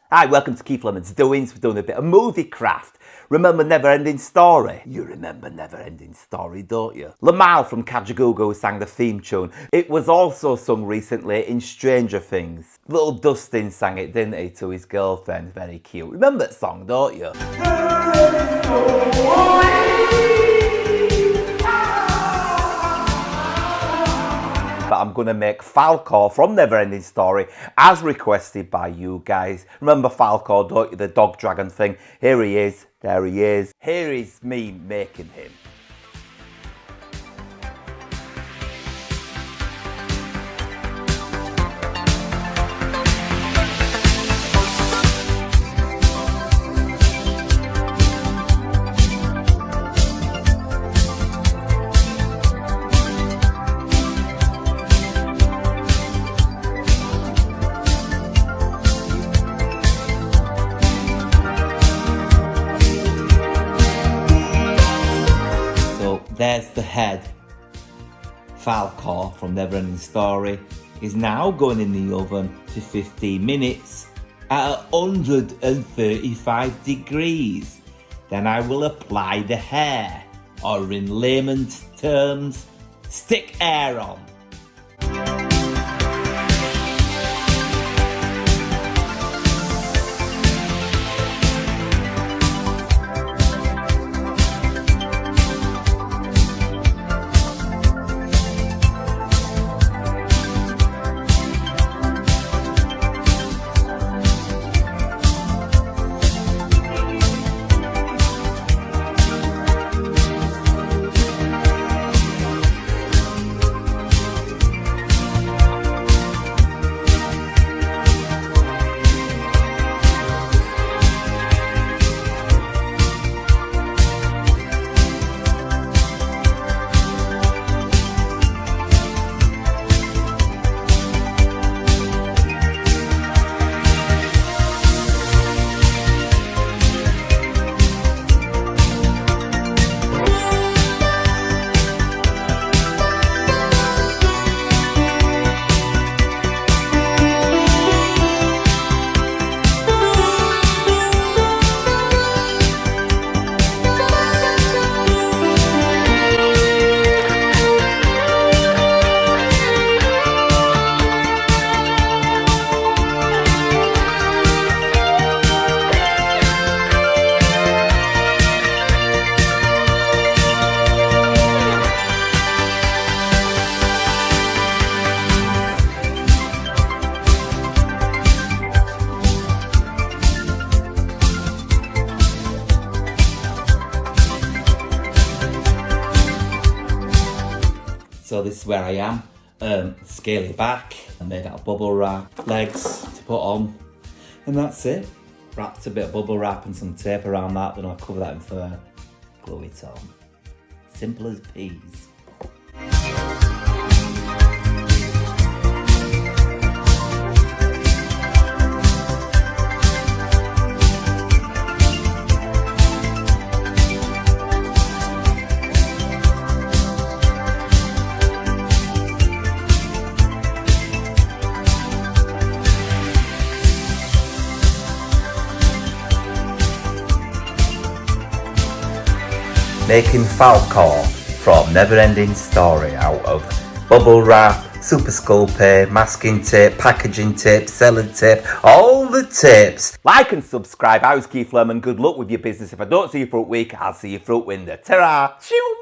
Hi, welcome to Keith Lemon's Doings. We're doing a bit of movie craft. Remember Never Ending Story? You remember Never Ending Story, don't you? Lamar from Kajagoogoo sang the theme tune. It was also sung recently in Stranger Things. Little Dustin sang it, didn't he, to his girlfriend. Very cute. Remember that song, don't you? But I'm going to make Falkor from Never Ending Story as requested by you guys. Remember Falkor, don't you? The dog dragon thing. Here he is. There he is. Here is me making him. There's the head. Falkor from Never Ending Story is now going in the oven for 15 minutes at 135 degrees. Then I will apply the hair, or in layman's terms, stick hair on. So this is where I am. Scale it back. I made out of bubble wrap, legs to put on, and that's it. Wrapped a bit of bubble wrap and some tape around that, then I'll cover that in fur, glue it on. Simple as peas. Making Falkor from Never Ending Story out of bubble wrap, super Sculpey, masking tape, packaging tape, selling tape, all the tapes. Like and subscribe. I was Keith Lemon. Good luck with your business. If I don't see you for a week, I'll see you for a window. Ta-ra! Shoo!